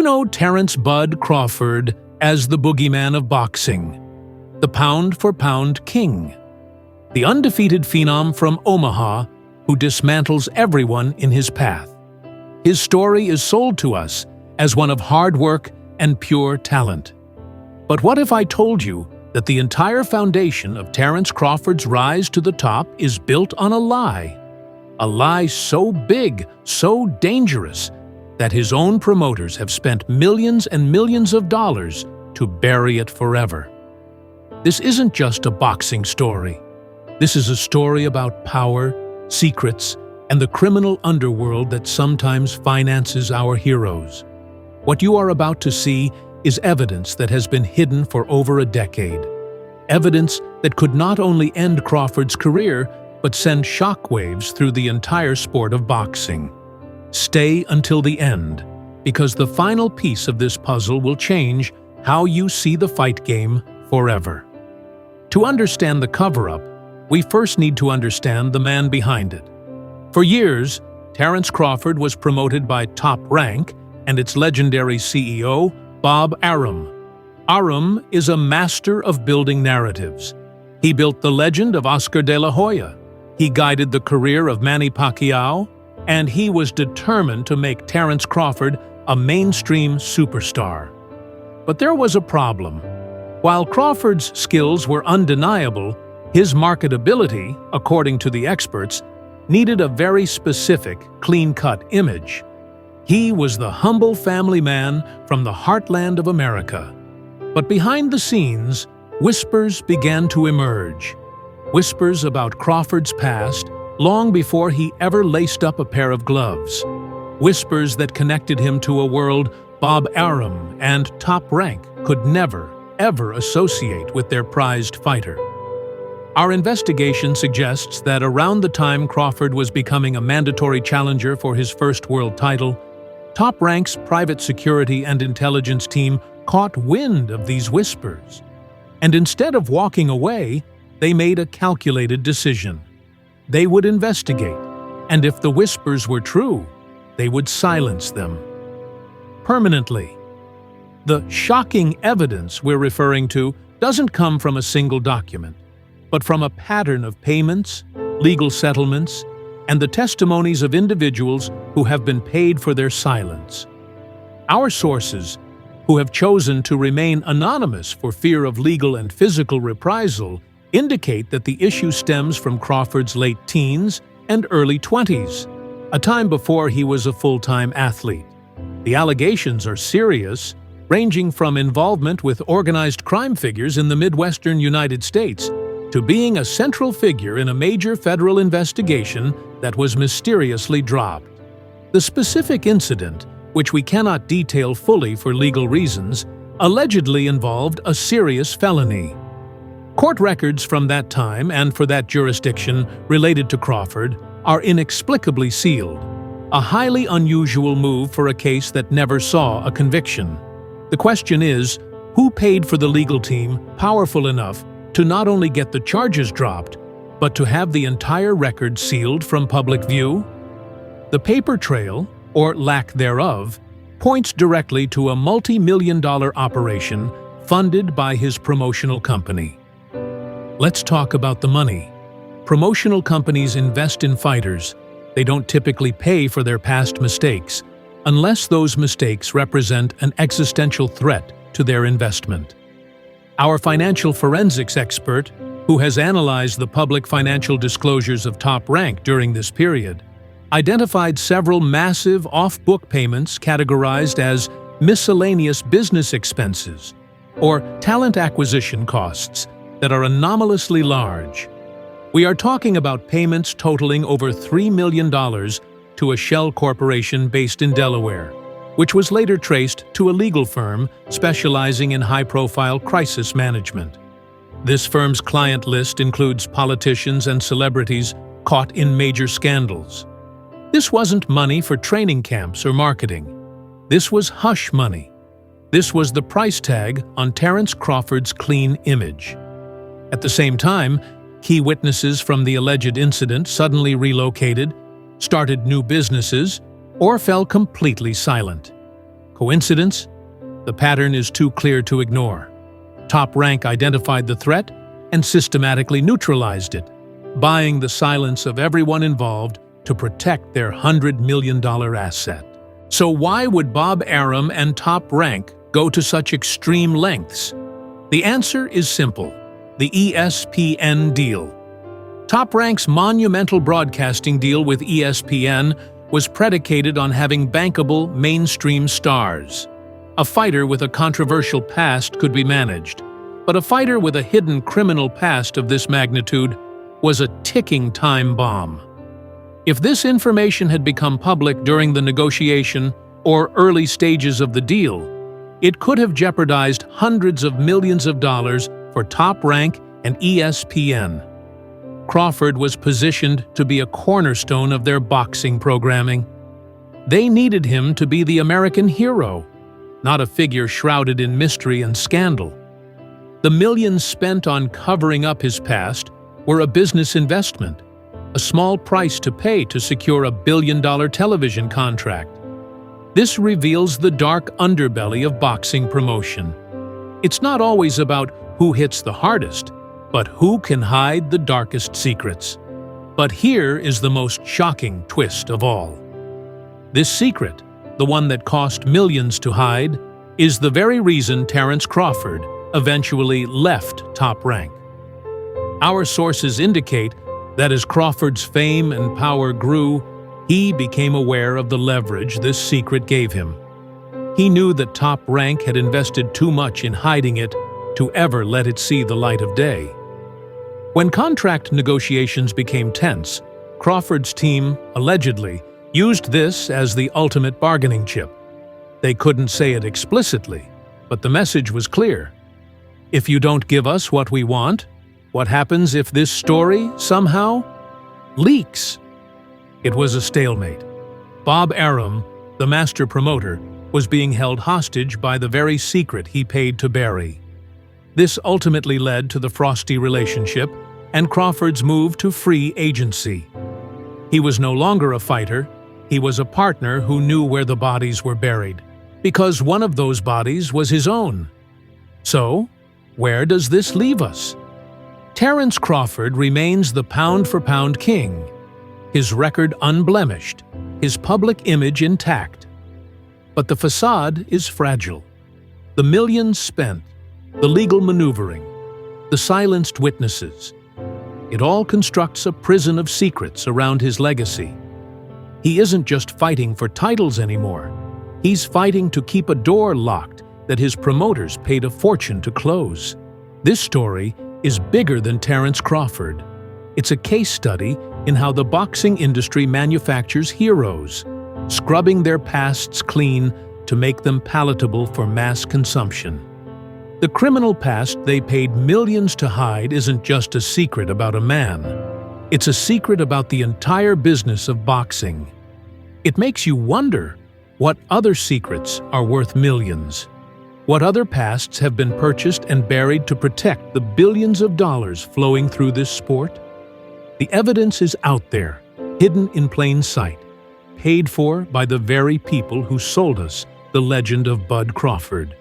You know Terence "Bud" Crawford as the boogeyman of boxing, the pound-for-pound king, the undefeated phenom from Omaha who dismantles everyone in his path. His story is sold to us as one of hard work and pure talent. But what if I told you that the entire foundation of Terence Crawford's rise to the top is built on a lie? A lie so big, so dangerous, that his own promoters have spent millions and millions of dollars to bury it forever. This isn't just a boxing story. This is a story about power, secrets, and the criminal underworld that sometimes finances our heroes. What you are about to see is evidence that has been hidden for over a decade. Evidence that could not only end Crawford's career, but send shockwaves through the entire sport of boxing. Stay until the end, because the final piece of this puzzle will change how you see the fight game forever. To understand the cover-up, we first need to understand the man behind it. For years, Terence Crawford was promoted by Top Rank and its legendary CEO, Bob Arum. Arum is a master of building narratives. He built the legend of Oscar de la Hoya. He guided the career of Manny Pacquiao, and he was determined to make Terence Crawford a mainstream superstar. But there was a problem. While Crawford's skills were undeniable, his marketability, according to the experts, needed a very specific, clean-cut image. He was the humble family man from the heartland of America. But behind the scenes, whispers began to emerge. Whispers about Crawford's past long before he ever laced up a pair of gloves. Whispers that connected him to a world Bob Arum and Top Rank could never, ever associate with their prized fighter. Our investigation suggests that around the time Crawford was becoming a mandatory challenger for his first world title, Top Rank's private security and intelligence team caught wind of these whispers. And instead of walking away, they made a calculated decision. They would investigate, and if the whispers were true, they would silence them permanently. The shocking evidence we're referring to doesn't come from a single document, but from a pattern of payments, legal settlements, and the testimonies of individuals who have been paid for their silence. Our sources, who have chosen to remain anonymous for fear of legal and physical reprisal, indicate that the issue stems from Crawford's late teens and early 20s, a time before he was a full-time athlete. The allegations are serious, ranging from involvement with organized crime figures in the Midwestern United States to being a central figure in a major federal investigation that was mysteriously dropped. The specific incident, which we cannot detail fully for legal reasons, allegedly involved a serious felony. Court records from that time and for that jurisdiction related to Crawford are inexplicably sealed, a highly unusual move for a case that never saw a conviction. The question is, who paid for the legal team powerful enough to not only get the charges dropped, but to have the entire record sealed from public view? The paper trail, or lack thereof, points directly to a multi-million-dollar operation funded by his promotional company. Let's talk about the money. Promotional companies invest in fighters. They don't typically pay for their past mistakes, unless those mistakes represent an existential threat to their investment. Our financial forensics expert, who has analyzed the public financial disclosures of Top Rank during this period, identified several massive off-book payments categorized as miscellaneous business expenses, or talent acquisition costs, that are anomalously large. We are talking about payments totaling over $3 million to a shell corporation based in Delaware, which was later traced to a legal firm specializing in high-profile crisis management. This firm's client list includes politicians and celebrities caught in major scandals. This wasn't money for training camps or marketing. This was hush money. This was the price tag on Terence Crawford's clean image. At the same time, key witnesses from the alleged incident suddenly relocated, started new businesses, or fell completely silent. Coincidence? The pattern is too clear to ignore. Top Rank identified the threat and systematically neutralized it, buying the silence of everyone involved to protect their $100 million asset. So why would Bob Arum and Top Rank go to such extreme lengths? The answer is simple: the ESPN deal. Top Rank's monumental broadcasting deal with ESPN was predicated on having bankable mainstream stars. A fighter with a controversial past could be managed, but a fighter with a hidden criminal past of this magnitude was a ticking time bomb. If this information had become public during the negotiation or early stages of the deal, it could have jeopardized hundreds of millions of dollars for Top Rank and ESPN. Crawford was positioned to be a cornerstone of their boxing programming. They needed him to be the American hero, not a figure shrouded in mystery and scandal. The millions spent on covering up his past were a business investment, a small price to pay to secure a billion-dollar television contract. This reveals the dark underbelly of boxing promotion. It's not always about who hits the hardest, but who can hide the darkest secrets. But here is the most shocking twist of all. This secret, the one that cost millions to hide, is the very reason Terence Crawford eventually left Top Rank. Our sources indicate that as Crawford's fame and power grew, he became aware of the leverage this secret gave him. He knew that Top Rank had invested too much in hiding it to ever let it see the light of day. When contract negotiations became tense, Crawford's team, allegedly, used this as the ultimate bargaining chip. They couldn't say it explicitly, but the message was clear. If you don't give us what we want, what happens if this story, somehow, leaks? It was a stalemate. Bob Arum, the master promoter, was being held hostage by the very secret he paid to bury. This ultimately led to the frosty relationship and Crawford's move to free agency. He was no longer a fighter, he was a partner who knew where the bodies were buried, because one of those bodies was his own. So, where does this leave us? Terence Crawford remains the pound-for-pound king, his record unblemished, his public image intact. But the facade is fragile. The millions spent, the legal maneuvering, the silenced witnesses. It all constructs a prison of secrets around his legacy. He isn't just fighting for titles anymore. He's fighting to keep a door locked that his promoters paid a fortune to close. This story is bigger than Terence Crawford. It's a case study in how the boxing industry manufactures heroes, scrubbing their pasts clean to make them palatable for mass consumption. The criminal past they paid millions to hide isn't just a secret about a man. It's a secret about the entire business of boxing. It makes you wonder, what other secrets are worth millions? What other pasts have been purchased and buried to protect the billions of dollars flowing through this sport? The evidence is out there, hidden in plain sight, paid for by the very people who sold us the legend of Bud Crawford.